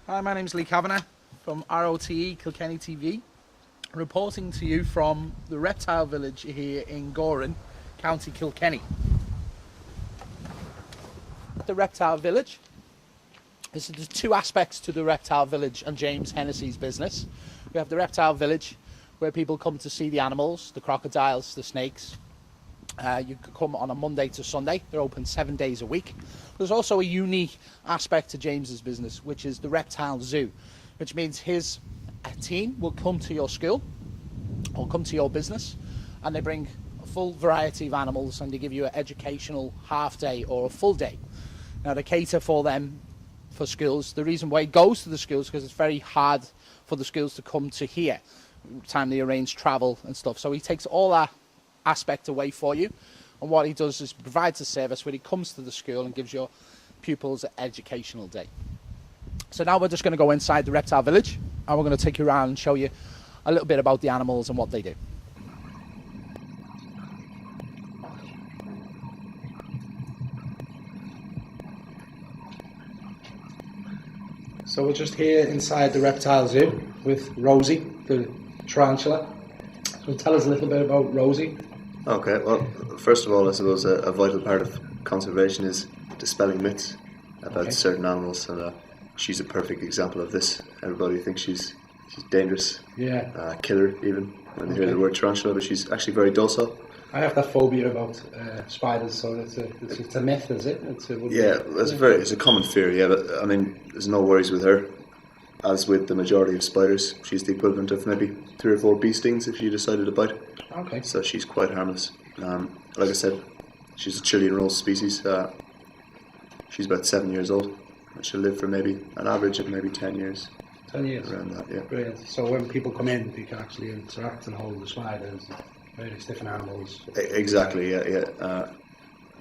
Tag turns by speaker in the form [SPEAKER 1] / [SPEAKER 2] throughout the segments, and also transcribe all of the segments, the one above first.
[SPEAKER 1] Hi, my name's Lee Kavanagh from ROTE Kilkenny TV, reporting to you from the Reptile Village here in Goran, County Kilkenny. The Reptile Village, there's two aspects to the Reptile Village and James Hennessy's business. We have the Reptile Village, where people come to see the animals, the crocodiles, the snakes. You can come on a Monday to Sunday. They're open 7 days a week. There's also a unique aspect to James's business, which is the Reptile Zoo, which means his team will come to your school or come to your business, and they bring a full variety of animals, and they give you an educational half day or a full day. Now, they cater for them for schools. The reason why he goes to the schools is because it's very hard for the schools to come to here, time they arrange travel and stuff. So he takes all that aspect away for you, and what he does is provides a service where he comes to the school and gives your pupils an educational day. So now we're just going to go inside the Reptile Village, and we're going to take you around and show you a little bit about the animals and what they do. So we're just here inside the Reptile Zoo with Rosie, the tarantula. So tell us a little bit about Rosie.
[SPEAKER 2] Okay, well, first of all, I suppose a vital part of conservation is dispelling myths about certain animals, and she's a perfect example of this. Everybody thinks she's dangerous, killer even, when they hear the word tarantula, but she's actually very docile.
[SPEAKER 1] I have that phobia about spiders, so it's a myth, is it?
[SPEAKER 2] It's a common fear, yeah, but I mean, there's no worries with her. As with the majority of spiders, she's the equivalent of maybe 3 or 4 bee stings if you decided to bite.
[SPEAKER 1] Okay.
[SPEAKER 2] So she's quite harmless. Like I said, she's a Chilean rose species. She's about 7 years old, and she'll live for maybe an average of maybe 10 years.
[SPEAKER 1] 10 years?
[SPEAKER 2] Around that, yeah.
[SPEAKER 1] Brilliant. So when people come in, they can actually interact and hold the spiders, various different animals.
[SPEAKER 2] Exactly, yeah.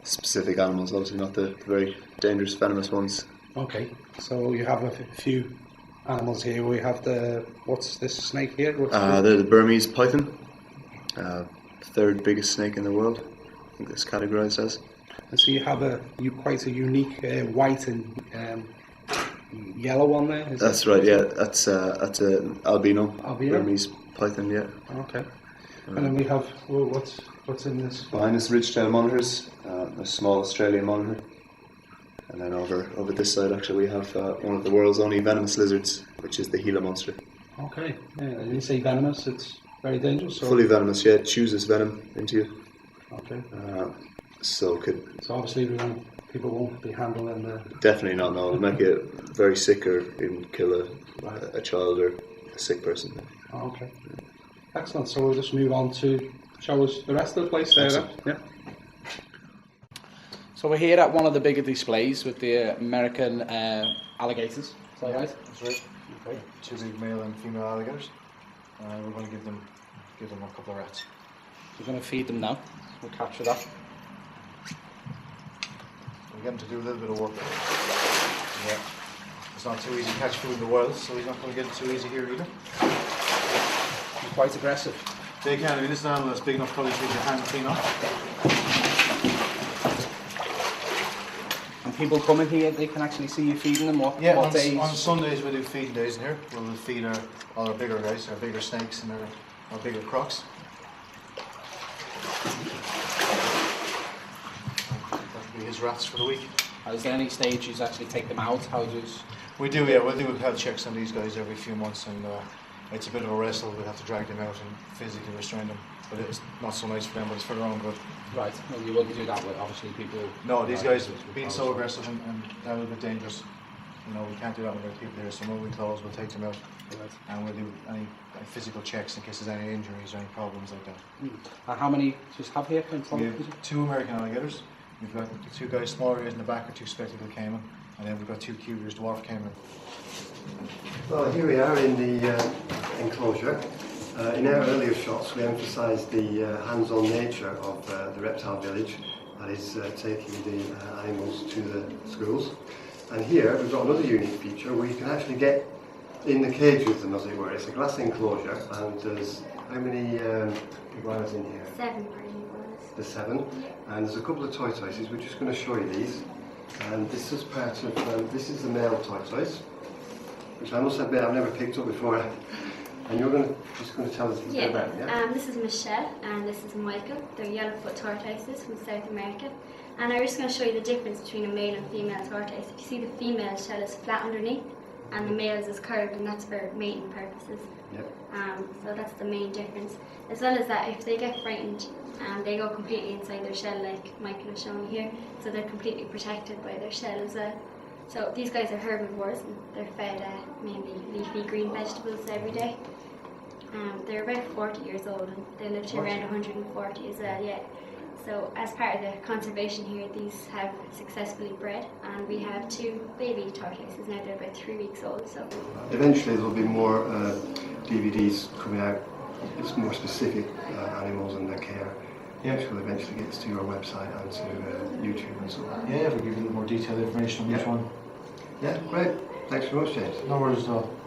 [SPEAKER 2] Specific animals, obviously not the very dangerous, venomous ones.
[SPEAKER 1] Okay, so you have a few animals here. We have what's this snake here?
[SPEAKER 2] They're the Burmese python, third biggest snake in the world, I think it's categorised as.
[SPEAKER 1] And so you have quite a unique white and yellow one there.
[SPEAKER 2] That's right, yeah. That's an albino Burmese python, yeah.
[SPEAKER 1] Okay. And then we have what's in this?
[SPEAKER 2] Behind us, ridge-tailed monitors, a small Australian monitor. And then over this side, actually, we have one of the world's only venomous lizards, which is the Gila monster.
[SPEAKER 1] Okay, yeah, and you say venomous, it's very dangerous? Or?
[SPEAKER 2] Fully venomous, yeah, it chews venom into you.
[SPEAKER 1] Okay.
[SPEAKER 2] So
[SPEAKER 1] obviously people won't be handling the...
[SPEAKER 2] Definitely not, no. It'll make you very sick or even kill a child or a sick person.
[SPEAKER 1] Oh, okay. Excellent, so we'll just move on to show us the rest of the place there. Yeah. So we're here at one of the bigger displays with the American alligators. Is that right?
[SPEAKER 3] That's right. Okay. 2 big male and female alligators. We're going to give them a couple of rats.
[SPEAKER 1] We're going to feed them now. We'll capture that.
[SPEAKER 3] We'll get him to do a little bit of work. Yeah. It's not too easy to catch food in the wild, so he's not going to get it too easy here either.
[SPEAKER 1] He's quite aggressive.
[SPEAKER 3] They can. I mean, this is an animal that's big enough probably to take your hand clean off.
[SPEAKER 1] People come in here, they can actually see you feeding them. What days?
[SPEAKER 3] On Sundays we do feeding days in here. We'll feed all our bigger guys, our bigger snakes and our bigger crocs. That'll be his rats for the week.
[SPEAKER 1] Is there any stage you actually take them out?
[SPEAKER 3] We do, yeah. We'll do health checks on these guys every few months, and it's a bit of a wrestle. We'll have to drag them out and physically restrain them. But it's not so nice for them, but it's for their own good.
[SPEAKER 1] Right, well you wouldn't do that with obviously people...
[SPEAKER 3] No, these guys being so aggressive and a little bit dangerous, you know, we can't do that with our people here, so when we close we'll take them out and we'll do any physical checks in case there's any injuries or any problems like that.
[SPEAKER 1] How many do you have here?
[SPEAKER 3] We have 2 American alligators, we've got 2 guys smaller guys in the back are 2 spectacled caiman, and then we've got 2 Cuvier's dwarf caiman.
[SPEAKER 4] Well, here we are in the enclosure. In our earlier shots we emphasised the hands-on nature of the Reptile Village, that is taking the animals to the schools. And here we've got another unique feature where you can actually get in the cage with them, as it were. It's a glass enclosure, and there's how many iguanas in here?
[SPEAKER 5] 7 iguanas.
[SPEAKER 4] There's 7, and there's a couple of tortoises. We're just going to show you these. And this is part of this is the male tortoise. which I must admit I've never picked up before. And you're just going to tell us a bit about it, yeah?
[SPEAKER 5] This is Michelle and this is Michael. They're yellowfoot tortoises from South America. And I'm just going to show you the difference between a male and female tortoise. If you see, the female shell is flat underneath and the male's is curved, and that's for mating purposes.
[SPEAKER 4] Yep.
[SPEAKER 5] So that's the main difference. As well as that, if they get frightened, they go completely inside their shell, like Michael has shown you here. So they're completely protected by their shell as well. So these guys are herbivores, and they're fed mainly leafy green vegetables every day. They're about 40 years old, and they live to around 140 as well, yeah. So as part of the conservation here, these have successfully bred, and we have 2 baby tortoises now. They're about 3 weeks old. So
[SPEAKER 4] eventually there'll be more DVDs coming out. It's more specific animals and their care.
[SPEAKER 3] Yeah.
[SPEAKER 4] Which will eventually get to your website and to YouTube and so on.
[SPEAKER 3] Yeah, we'll give you a little more detailed information on each one.
[SPEAKER 4] Yeah, great. Thanks very much, James.
[SPEAKER 3] No worries at all.